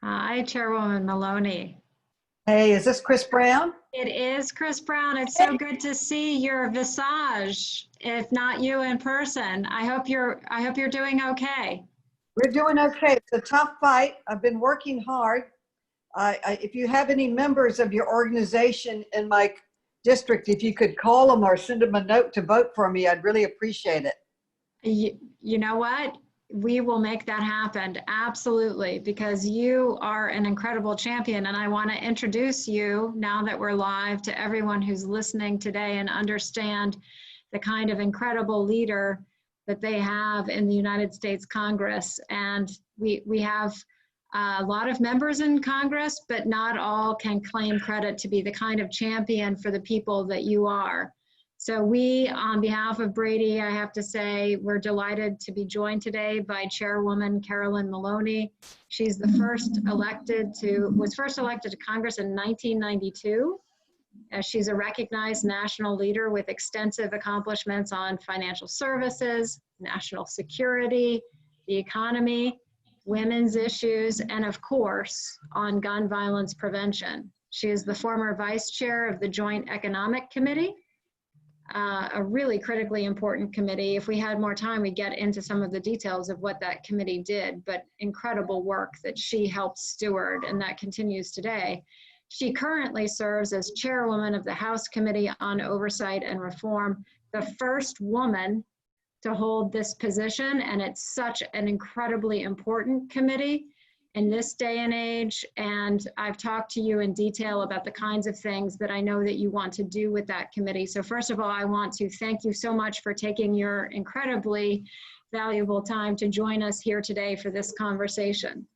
Hi, Chairwoman Maloney. Hey, is this Kris Brown? It is Kris Brown. It's so good to see your visage, if not you in person. I hope you're doing okay. We're doing okay. It's a tough fight. I've been working hard. If you have any members of your organization in my district, if you could call them or send them a note to vote for me, I'd really appreciate it. You know what? We will make that happen, absolutely, because you are an incredible champion. And I want to introduce you, now that we're live, to everyone who's listening today and understand the kind of incredible leader that they have in the United States Congress. And we have a lot of members in Congress, but not all can claim credit to be the kind of champion for the people that you are. So we, on behalf of Brady, I have to say, we're delighted to be joined today by Chairwoman Carolyn Maloney. She's the was first elected to Congress in 1992. She's a recognized national leader with extensive accomplishments on financial services, national security, the economy, women's issues, and of course, on gun violence prevention. She is the former vice chair of the Joint Economic Committee, a really critically important committee. If we had more time, we'd get into some of the details of what that committee did, but incredible work that she helped steward, and that continues today. She currently serves as chairwoman of the House Committee on Oversight and Reform, the first woman to hold this position, and it's such an incredibly important committee in this day and age. And I've talked to you in detail about the kinds of things that I know that you want to do with that committee. So first of all, I want to thank you so much for taking your incredibly valuable time to join us here today for this conversation.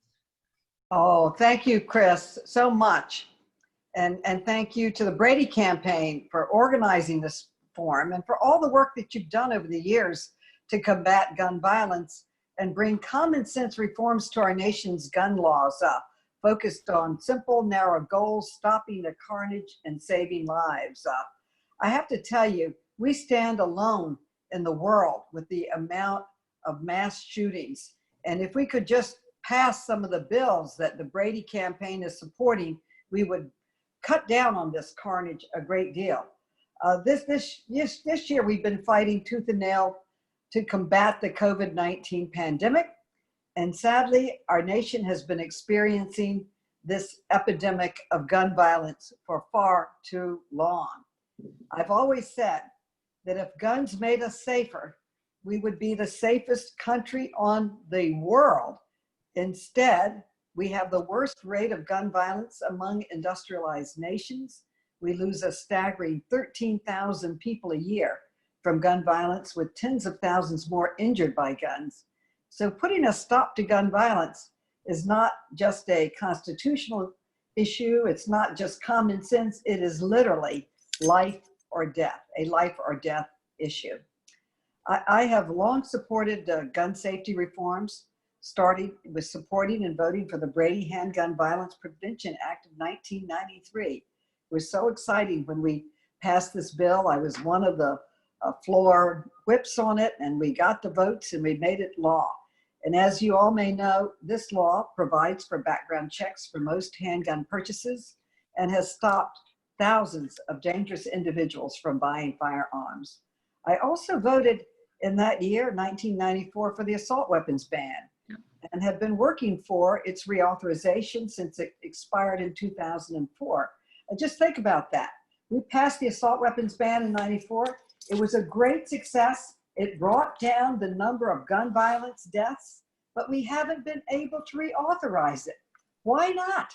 Oh, thank you, Kris, so much. And thank you to the Brady campaign for organizing this forum and for all the work that you've done over the years to combat gun violence and bring common sense reforms to our nation's gun laws, focused on simple, narrow goals, stopping the carnage and saving lives. I have to tell you, we stand alone in the world with the amount of mass shootings. And if we could just pass some of the bills that the Brady campaign is supporting, we would cut down on this carnage a great deal. This year, we've been fighting tooth and nail to combat the COVID-19 pandemic. And sadly, our nation has been experiencing this epidemic of gun violence for far too long. I've always said that if guns made us safer, we would be the safest country on the world. Instead, we have the worst rate of gun violence among industrialized nations. We lose a staggering 13,000 people a year from gun violence, with tens of thousands more injured by guns. So putting a stop to gun violence is not just a constitutional issue. It's not just common sense. It is literally life or death, a life or death issue. I have long supported gun safety reforms, starting with supporting and voting for the Brady Handgun Violence Prevention Act of 1993. It was so exciting when we passed this bill. I was one of the floor whips on it, and we got the votes and we made it law. And as you all may know, this law provides for background checks for most handgun purchases and has stopped thousands of dangerous individuals from buying firearms. I also voted in that year, 1994, for the assault weapons ban and have been working for its reauthorization since it expired in 2004. And just think about that. We passed the assault weapons ban in 94. It was a great success. It brought down the number of gun violence deaths, but we haven't been able to reauthorize it. Why not?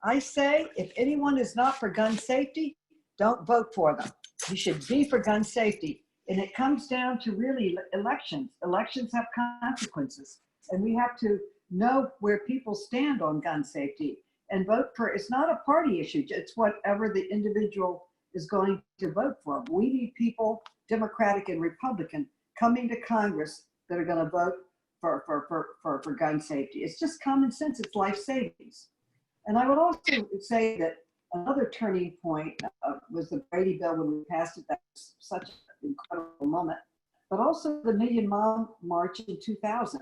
I say, if anyone is not for gun safety, don't vote for them. You should be for gun safety. And it comes down to really elections. Elections have consequences, and we have to know where people stand on gun safety and vote for. It's not a party issue. It's whatever the individual is going to vote for. We need people, Democratic and Republican, coming to Congress that are going to vote for gun safety. It's just common sense. It's life savings. And I would also say that another turning point was the Brady bill when we passed it. That was such an incredible moment. But also the Million Mile March in 2000.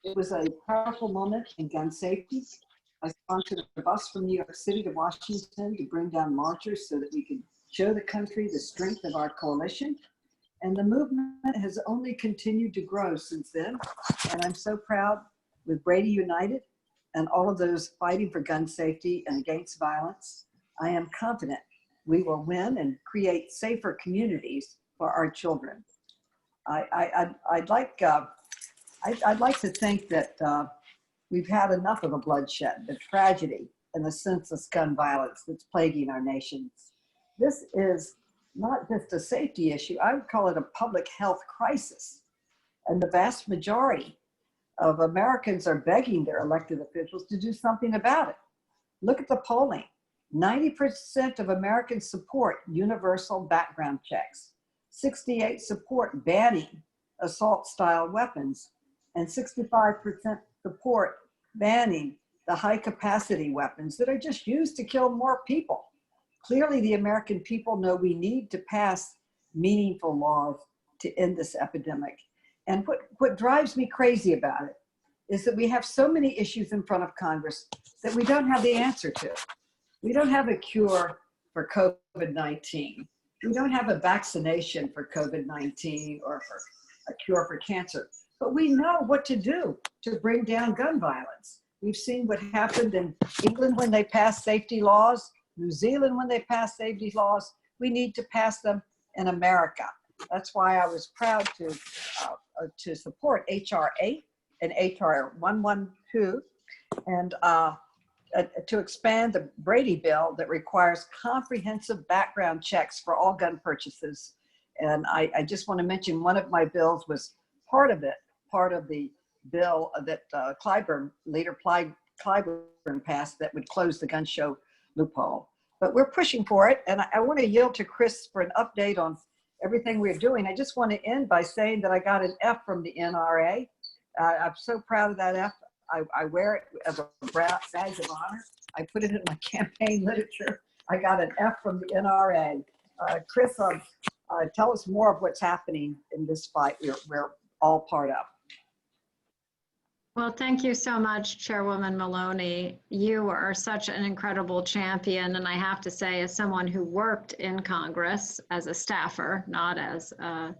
It was a powerful moment in gun safety. I sponsored a bus from New York City to Washington to bring down marchers so that we could show the country the strength of our coalition. And the movement has only continued to grow since then. And I'm so proud with Brady United and all of those fighting for gun safety and against violence. I am confident we will win and create safer communities for our children. I'd like to think that we've had enough of the bloodshed, the tragedy, and the senseless gun violence that's plaguing our nations. This is not just a safety issue, I would call it a public health crisis. And the vast majority of Americans are begging their elected officials to do something about it. Look at the polling. 90% of Americans support universal background checks. 68% support banning assault-style weapons, and 65% support banning the high-capacity weapons that are just used to kill more people. Clearly, the American people know we need to pass meaningful laws to end this epidemic. And what drives me crazy about it is that we have so many issues in front of Congress that we don't have the answer to. We don't have a cure for COVID-19. We don't have a vaccination for COVID-19 or for a cure for cancer, but we know what to do to bring down gun violence. We've seen what happened in England when they passed safety laws, New Zealand when they passed safety laws. We need to pass them in America. That's why I was proud to support H.R. 8 and H.R. 112 and to expand the Brady bill that requires comprehensive background checks for all gun purchases. And I just want to mention one of my bills was part of the bill that Leader Clyburn passed that would close the gun show loophole. But we're pushing for it, and I want to yield to Kris for an update on everything we're doing. I just want to end by saying that I got an F from the NRA. I'm so proud of that F. I wear it as a badge of honor. I put it in my campaign literature. I got an F from the NRA. Kris, tell us more of what's happening in this fight we're all part of. Well, thank you so much, Chairwoman Maloney. You are such an incredible champion. And I have to say, as someone who worked in Congress as a staffer, not as a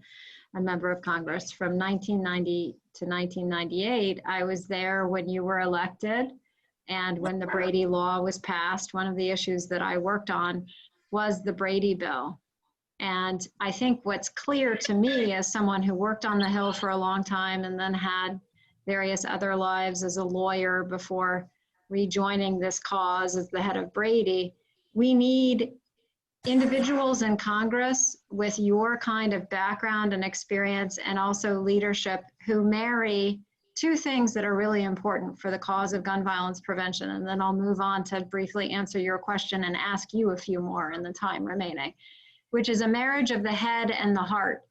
member of Congress, from 1990 to 1998, I was there when you were elected. And when the Brady law was passed, one of the issues that I worked on was the Brady bill. And I think what's clear to me as someone who worked on the Hill for a long time and then had various other lives as a lawyer before rejoining this cause as the head of Brady, we need individuals in Congress with your kind of background and experience and also leadership who marry two things that are really important for the cause of gun violence prevention. And then I'll move on to briefly answer your question and ask you a few more in the time remaining, which is a marriage of the head and the heart.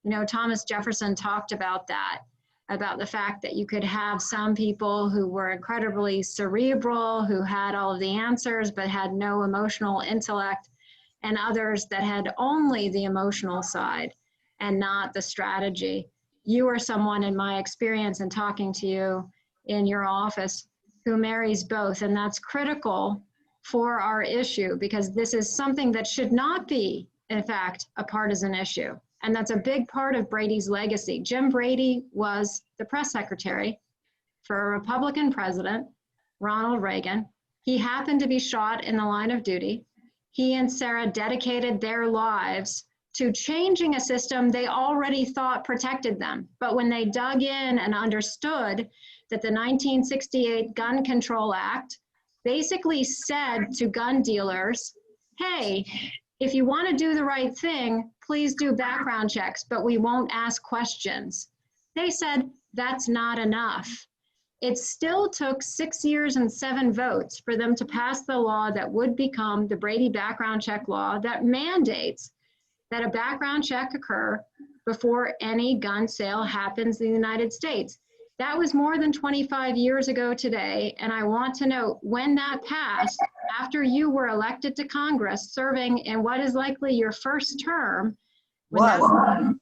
You know, Thomas Jefferson talked about that, about the fact that you could have some people who were incredibly cerebral, who had all of the answers, but had no emotional intellect, and others that had only the emotional side and not the strategy. You are someone, in my experience in talking to you in your office, who marries both, and that's critical for our issue because this is something that should not be, in fact, a partisan issue. And that's a big part of Brady's legacy. Jim Brady was the press secretary for a Republican president, Ronald Reagan. He happened to be shot in the line of duty. He and Sarah dedicated their lives to changing a system they already thought protected them. But when they dug in and understood that the 1968 Gun Control Act basically said to gun dealers, hey, if you want to do the right thing, please do background checks, but we won't ask questions. They said, that's not enough. It still took 6 years and 7 votes for them to pass the law that would become the Brady background check law that mandates that a background check occur before any gun sale happens in the United States. That was more than 25 years ago today, and I want to know when that passed, after you were elected to Congress, serving in what is likely your first term. Was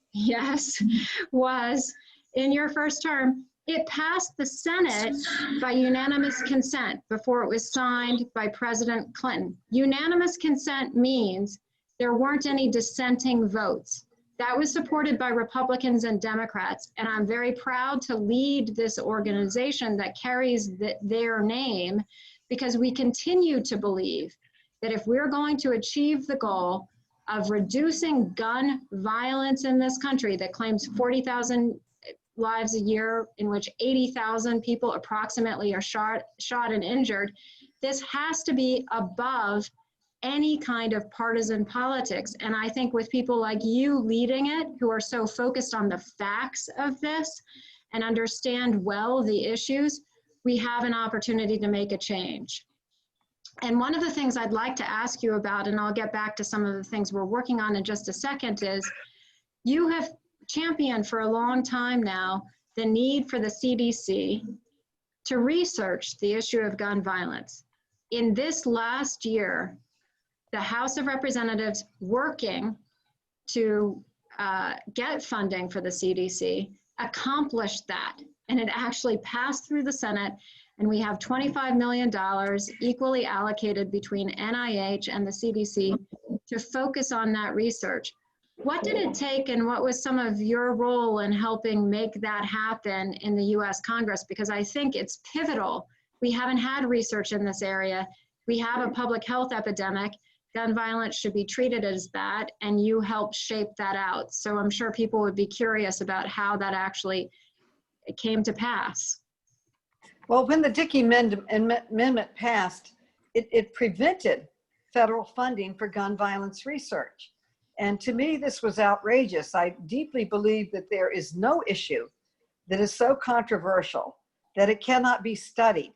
in your first term. It passed the Senate by unanimous consent before it was signed by President Clinton. Unanimous consent means there weren't any dissenting votes. That was supported by Republicans and Democrats, and I'm very proud to lead this organization that carries their name, because we continue to believe that if we're going to achieve the goal of reducing gun violence in this country that claims 40,000 lives a year, in which 80,000 people approximately are shot and injured, this has to be above any kind of partisan politics. And I think with people like you leading it, who are so focused on the facts of this and understand well the issues, we have an opportunity to make a change. And one of the things I'd like to ask you about, and I'll get back to some of the things we're working on in just a second, is you have championed for a long time now the need for the CDC to research the issue of gun violence. In this last year, the House of Representatives, working to get funding for the CDC, accomplished that. And it actually passed through the Senate, and we have $25 million equally allocated between NIH and the CDC to focus on that research. What did it take, and what was some of your role in helping make that happen in the US Congress? Because I think it's pivotal. We haven't had research in this area. We have a public health epidemic. Gun violence should be treated as that, and you helped shape that out. So I'm sure people would be curious about how that actually came to pass. Well, when the Dickey Amendment passed, it prevented federal funding for gun violence research. And to me, this was outrageous. I deeply believe that there is no issue that is so controversial that it cannot be studied.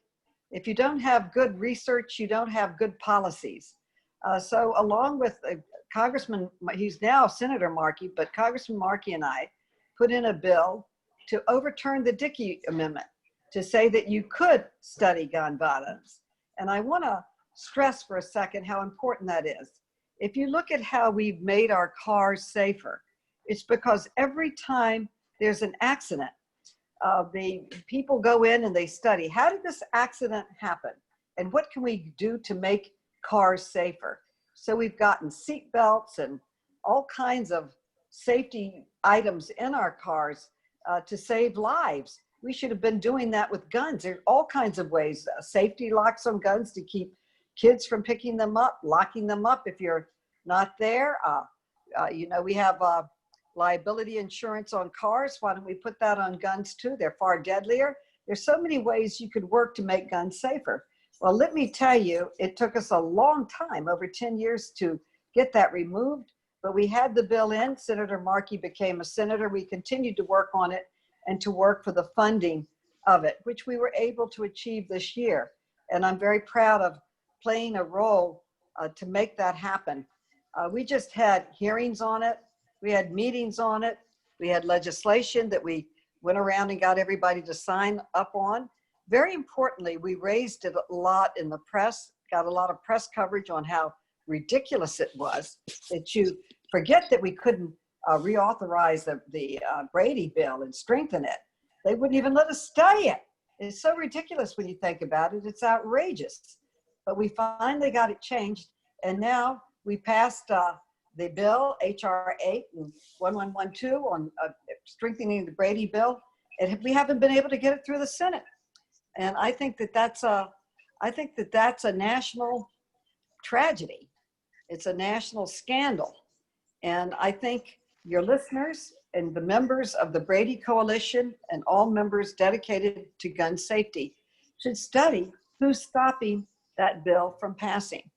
If you don't have good research, you don't have good policies. So along with Congressman, he's now Senator Markey, but Congressman Markey and I put in a bill to overturn the Dickey Amendment, to say that you could study gun violence. And I want to stress for a second how important that is. If you look at how we've made our cars safer, it's because every time there's an accident, the people go in and they study, how did this accident happen? And what can we do to make cars safer? So we've gotten seat belts and all kinds of safety items in our cars to save lives. We should have been doing that with guns. There are all kinds of ways. Safety locks on guns to keep kids from picking them up, locking them up if you're not there. You know, we have liability insurance on cars. Why don't we put that on guns too? They're far deadlier. There's so many ways you could work to make guns safer. Well, let me tell you, it took us a long time, over 10 years, to get that removed, but we had the bill in. Senator Markey became a senator. We continued to work on it and to work for the funding of it, which we were able to achieve this year. And I'm very proud of playing a role to make that happen. We just had hearings on it. We had meetings on it. We had legislation that we went around and got everybody to sign up on. Very importantly, we raised it a lot in the press, got a lot of press coverage on how ridiculous it was, that you forget that we couldn't reauthorize the Brady bill and strengthen it. They wouldn't even let us study it. It's so ridiculous when you think about it. It's outrageous. But we finally got it changed, and now we passed the bill, H.R. 8 and 1112, on strengthening the Brady bill, and we haven't been able to get it through the Senate. And I think that that's a national tragedy. It's a national scandal. And I think your listeners and the members of the Brady Coalition and all members dedicated to gun safety should study who's stopping that bill from passing.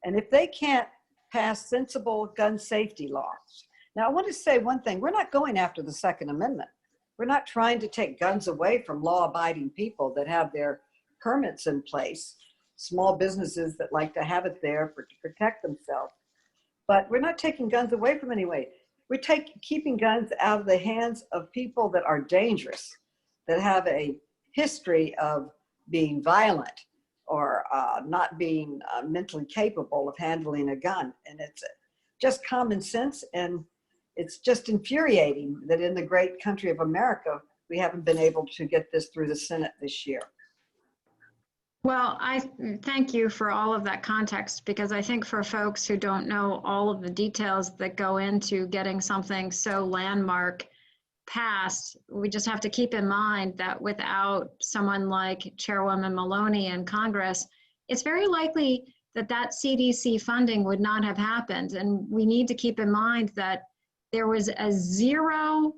And if they can't pass sensible gun safety laws. Now, I want to say one thing. We're not going after the Second Amendment. We're not trying to take guns away from law-abiding people that have their permits in place, small businesses that like to have it there to protect themselves. But we're not taking guns away from anyone. We're keeping guns out of the hands of people that are dangerous, that have a history of being violent or not being mentally capable of handling a gun. And it's just common sense, and it's just infuriating that in the great country of America, we haven't been able to get this through the Senate this year. Well, I thank you for all of that context, because I think for folks who don't know all of the details that go into getting something so landmark passed, we just have to keep in mind that without someone like Chairwoman Maloney in Congress, it's very likely that that CDC funding would not have happened. And we need to keep in mind that there was a $0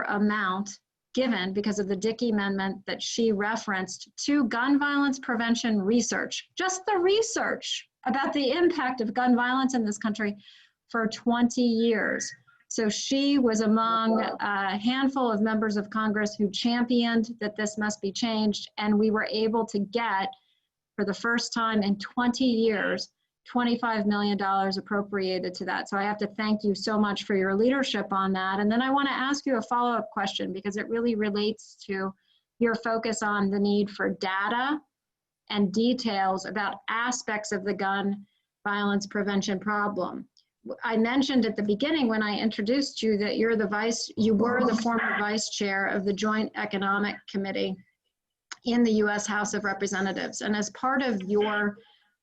amount given because of the Dickey Amendment that she referenced to gun violence prevention research, just the research about the impact of gun violence in this country for 20 years. So she was among a handful of members of Congress who championed that this must be changed. And we were able to get, for the first time in 20 years, $25 million appropriated to that. So I have to thank you so much for your leadership on that. And then I want to ask you a follow-up question, because it really relates to your focus on the need for data and details about aspects of the gun violence prevention problem. I mentioned at the beginning when I introduced you that you were the former vice chair of the Joint Economic Committee in the U.S. House of Representatives. And as part of your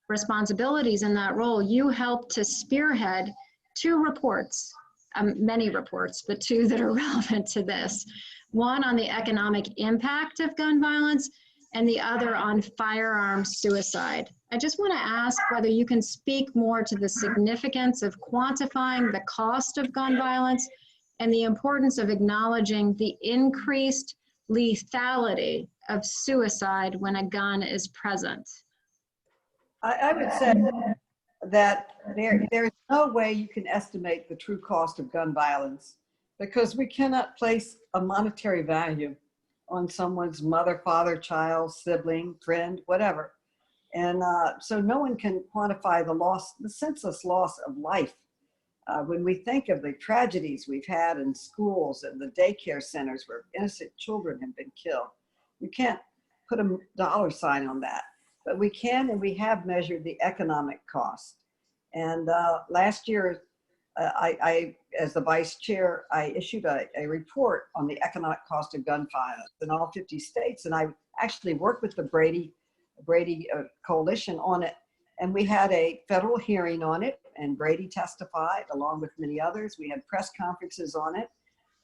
responsibilities in that role, you helped to spearhead two reports, many reports, but two that are relevant to this. One on the economic impact of gun violence, and the other on firearms suicide. I just want to ask whether you can speak more to the significance of quantifying the cost of gun violence and the importance of acknowledging the increased lethality of suicide when a gun is present. I would say that there's no way you can estimate the true cost of gun violence, because we cannot place a monetary value on someone's mother, father, child, sibling, friend, whatever. And so no one can quantify the senseless loss of life. When we think of the tragedies we've had in schools and the daycare centers where innocent children have been killed, you can't put a dollar sign on that. But we can, and we have measured the economic cost. And last year, I, as the vice chair, I issued a report on the economic cost of gun violence in all 50 states. And I actually worked with the Brady Coalition on it. And we had a federal hearing on it, and Brady testified along with many others. We had press conferences on it.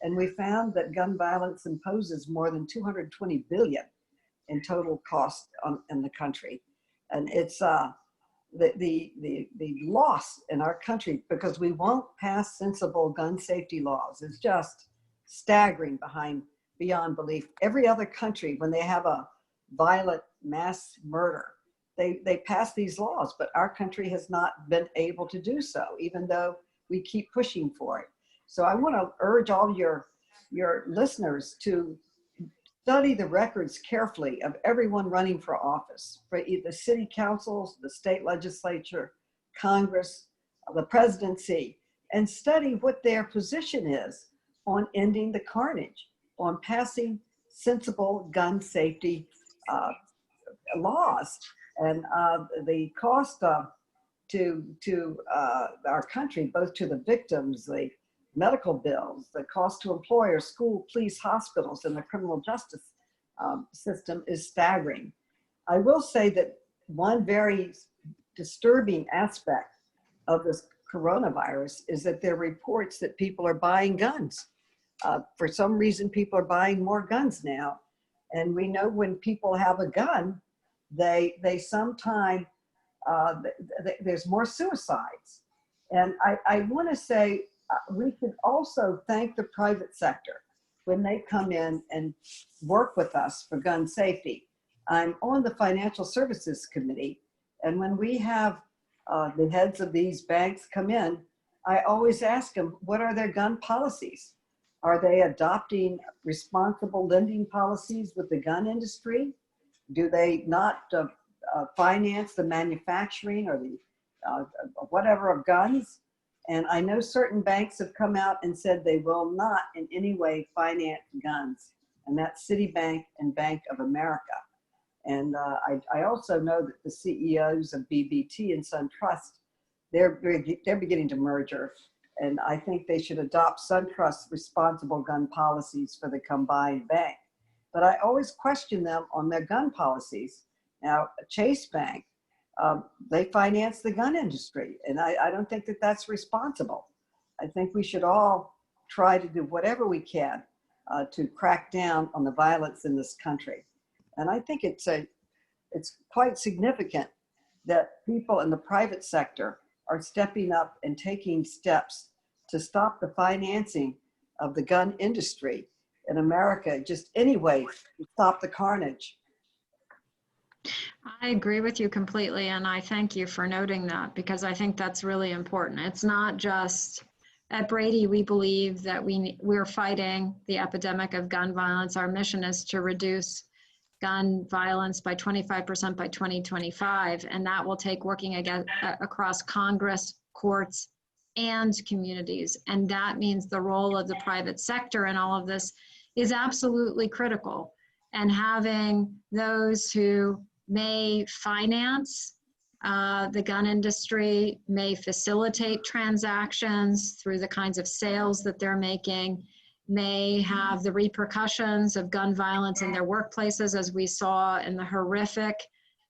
And we found that gun violence imposes more than $220 billion in total cost in the country. And it's the loss in our country because we won't pass sensible gun safety laws is just staggering beyond belief. Every other country, when they have a violent mass murder, they pass these laws, but our country has not been able to do so, even though we keep pushing for it. So I want to urge all your listeners to study the records carefully of everyone running for office, for the city councils, the state legislature, Congress, the presidency, and study what their position is on ending the carnage, on passing sensible gun safety laws. And the cost to our country, both to the victims, the medical bills, the cost to employers, school, police, hospitals, and the criminal justice system is staggering. I will say that one very disturbing aspect of this coronavirus is that there are reports that people are buying guns. For some reason, people are buying more guns now. And we know when people have a gun, they sometimes, there's more suicides. And I want to say, we could also thank the private sector when they come in and work with us for gun safety. I'm on the Financial Services Committee, and when we have the heads of these banks come in, I always ask them, what are their gun policies? Are they adopting responsible lending policies with the gun industry? Do they not finance the manufacturing or the whatever of guns? And I know certain banks have come out and said they will not in any way finance guns, and that's Citibank and Bank of America. And I also know that the CEOs of BBT and SunTrust, they're beginning to merge or And I think they should adopt SunTrust's responsible gun policies for the combined bank. But I always question them on their gun policies. Now, Chase Bank, they finance the gun industry, and I don't think that that's responsible. I think we should all try to do whatever we can to crack down on the violence in this country. And I think it's quite significant that people in the private sector are stepping up and taking steps to stop the financing of the gun industry in America, just any way to stop the carnage. I agree with you completely, and I thank you for noting that, because I think that's really important. It's not just at Brady, we believe that we're fighting the epidemic of gun violence. Our mission is to reduce gun violence by 25% by 2025, and that will take working again across Congress, courts, and communities. And that means the role of the private sector in all of this is absolutely critical. And having those who may finance the gun industry, may facilitate transactions through the kinds of sales that they're making, may have the repercussions of gun violence in their workplaces, as we saw in the horrific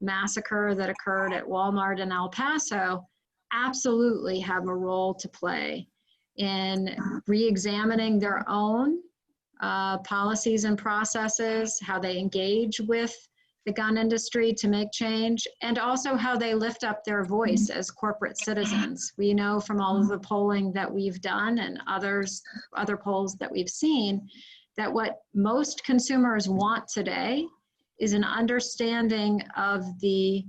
massacre that occurred at Walmart in El Paso, absolutely have a role to play in re-examining their own policies and processes, how they engage with the gun industry to make change, and also how they lift up their voice as corporate citizens. We know from all of the polling that we've done and other polls that we've seen, that what most consumers want today is an understanding of the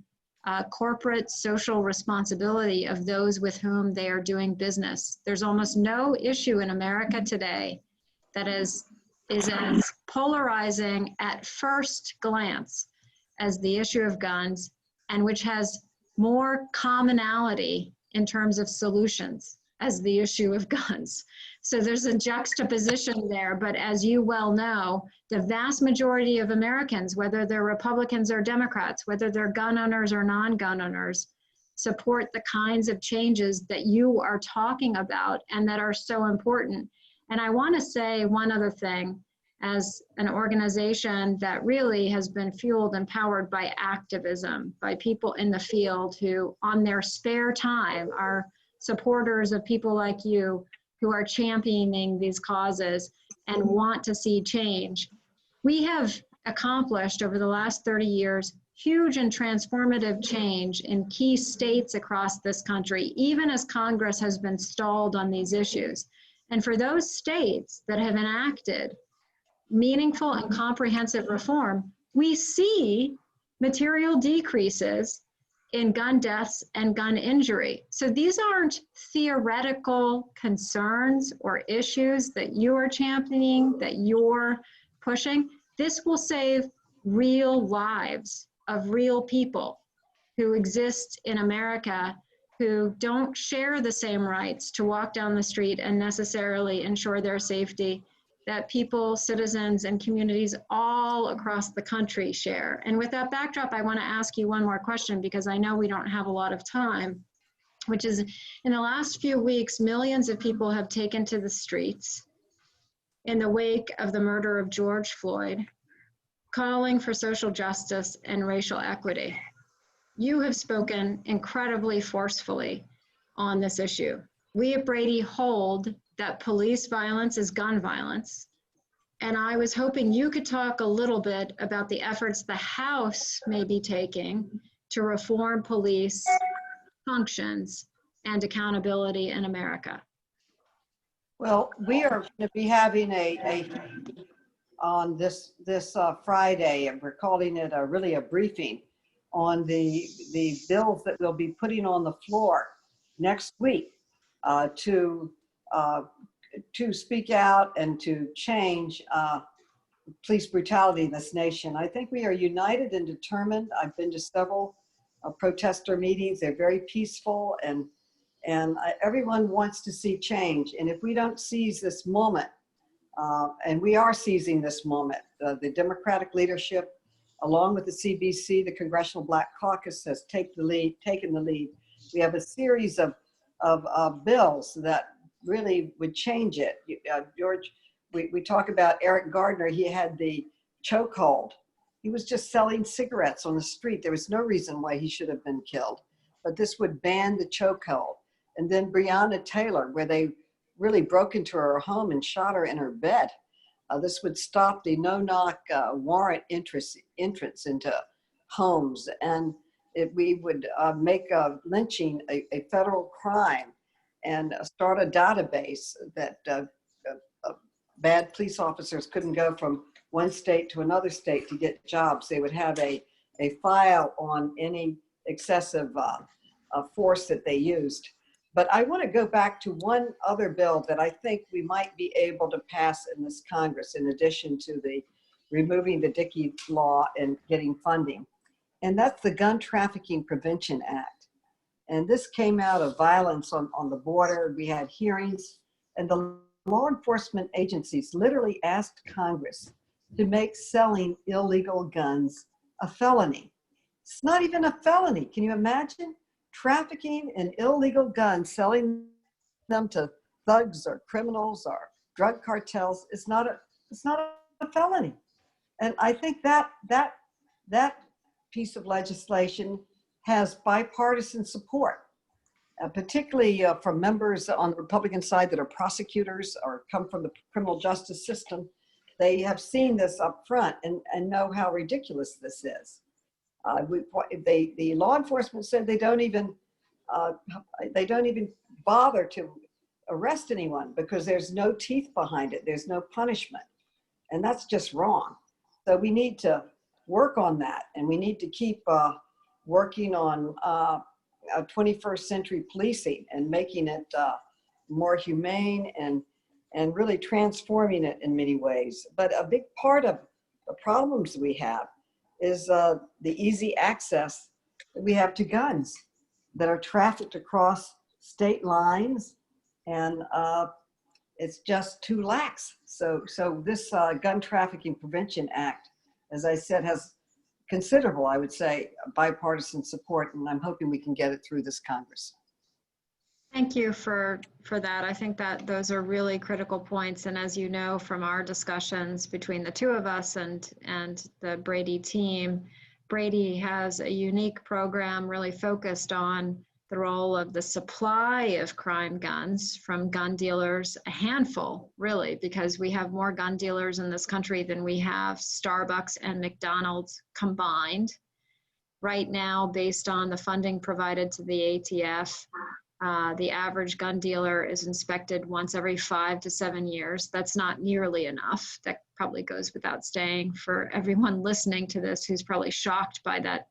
corporate social responsibility of those with whom they are doing business. There's almost no issue in America today that is as polarizing at first glance as the issue of guns, and which has more commonality in terms of solutions as the issue of guns. So there's a juxtaposition there, but as you well know, the vast majority of Americans, whether they're Republicans or Democrats, whether they're gun owners or non-gun owners, support the kinds of changes that you are talking about and that are so important. And I want to say one other thing. As an organization that really has been fueled and powered by activism, by people in the field who on their spare time are supporters of people like you who are championing these causes and want to see change. We have accomplished over the last 30 years huge and transformative change in key states across this country, even as Congress has been stalled on these issues. And for those states that have enacted meaningful and comprehensive reform, we see material decreases in gun deaths and gun injury. So these aren't theoretical concerns or issues that you are championing, that you're pushing. This will save real lives of real people who exist in America who don't share the same rights to walk down the street and necessarily ensure their safety that people, citizens, and communities all across the country share. And with that backdrop, I want to ask you one more question, because I know we don't have a lot of time, which is, in the last few weeks, millions of people have taken to the streets in the wake of the murder of George Floyd, calling for social justice and racial equity. You have spoken incredibly forcefully on this issue. We at Brady hold that police violence is gun violence. And I was hoping you could talk a little bit about the efforts the House may be taking to reform police functions and accountability in America. Well, we are going to be having on this Friday, and we're calling it really a briefing on the bills that we'll be putting on the floor next week to speak out and to change police brutality in this nation. I think we are united and determined. I've been to several protester meetings. They're very peaceful, and everyone wants to see change. And if we don't seize this moment, and we are seizing this moment, the Democratic leadership, along with the CBC, the Congressional Black Caucus, has taken the lead. We have a series of bills that really would change it. George, we talk about Eric Gardner. He had the chokehold. He was just selling cigarettes on the street. There was no reason why he should have been killed, but this would ban the chokehold. And then Breonna Taylor, where they really broke into her home and shot her in her bed. This would stop the no-knock warrant entrance into homes, and we would make lynching a federal crime and start a database that bad police officers couldn't go from one state to another state to get jobs. They would have a file on any excessive force that they used. But I want to go back to one other bill that I think we might be able to pass in this Congress, in addition to the removing the Dickey law and getting funding. And that's the Gun Trafficking Prevention Act. And this came out of violence on the border. We had hearings, and the law enforcement agencies literally asked Congress to make selling illegal guns a felony. It's not even a felony. Can you imagine? Trafficking in illegal guns, selling them to thugs or criminals or drug cartels is not a felony. And I think that piece of legislation has bipartisan support, particularly from members on the Republican side that are prosecutors or come from the criminal justice system. They have seen this up front and know how ridiculous this is. The law enforcement said they don't even bother to arrest anyone because there's no teeth behind it. There's no punishment, and that's just wrong. So we need to work on that, and we need to keep working on 21st century policing and making it more humane and really transforming it in many ways. But a big part of the problems we have is the easy access that we have to guns that are trafficked across state lines, and it's just too lax. So this Gun Trafficking Prevention Act, as I said, has considerable, I would say, bipartisan support, and I'm hoping we can get it through this Congress. Thank you for that. I think that those are really critical points. And as you know from our discussions between the two of us and the Brady team, Brady has a unique program really focused on the role of the supply of crime guns from gun dealers, a handful really, because we have more gun dealers in this country than we have Starbucks and McDonald's combined. Right now, based on the funding provided to the ATF, the average gun dealer is inspected once every 5 to 7 years. That's not nearly enough. That probably goes without saying for everyone listening to this who's probably shocked by that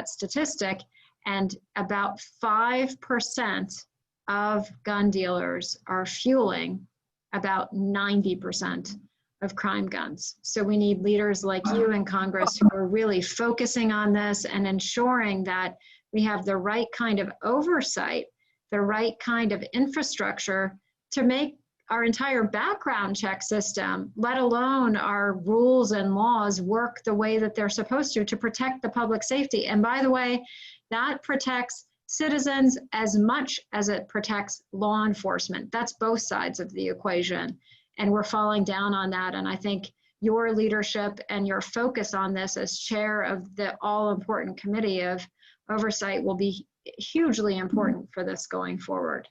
statistic. And about 5% of gun dealers are fueling about 90% of crime guns. So we need leaders like you in Congress who are really focusing on this and ensuring that we have the right kind of oversight, the right kind of infrastructure to make our entire background check system, let alone our rules and laws, work the way that they're supposed to protect the public safety. And by the way, that protects citizens as much as it protects law enforcement. That's both sides of the equation. And we're falling down on that. And I think your leadership and your focus on this as chair of the all-important committee of oversight will be hugely important for this going forward.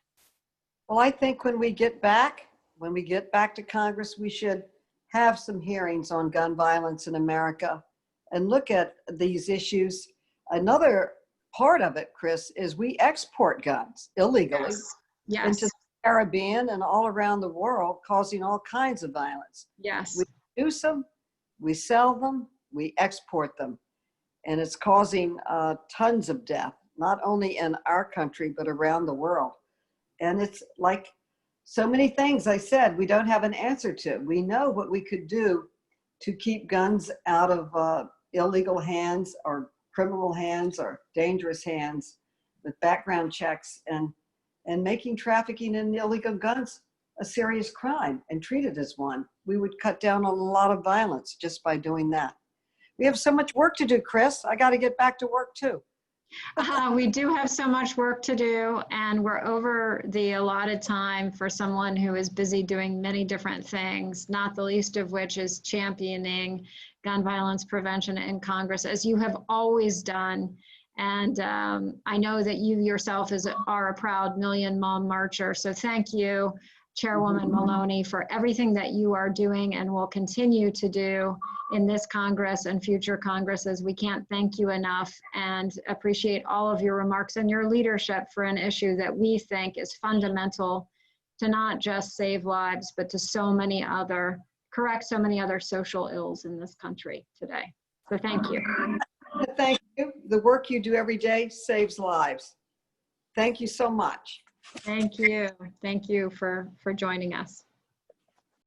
Well, I think when we get back to Congress, we should have some hearings on gun violence in America and look at these issues. Another part of it, Kris, is we export guns illegally into the Caribbean and all around the world, causing all kinds of violence. Yes. We produce them, we sell them, we export them, and it's causing tons of death, not only in our country, but around the world. And it's like so many things I said we don't have an answer to. We know what we could do to keep guns out of illegal hands or criminal hands or dangerous hands with background checks and making trafficking in illegal guns a serious crime and treat it as one. We would cut down on a lot of violence just by doing that. We have so much work to do, Kris. I got to get back to work too. We do have so much work to do, and we're over the allotted time for someone who is busy doing many different things, not the least of which is championing gun violence prevention in Congress, as you have always done. And I know that you yourself are a proud Million Mom Marcher. So thank you, Chairwoman Maloney, for everything that you are doing and will continue to do in this Congress and future Congresses. We can't thank you enough, and appreciate all of your remarks and your leadership for an issue that we think is fundamental to not just save lives, but to correct so many other social ills in this country today. So thank you. Thank you. The work you do every day saves lives. Thank you so much. Thank you. Thank you for joining us.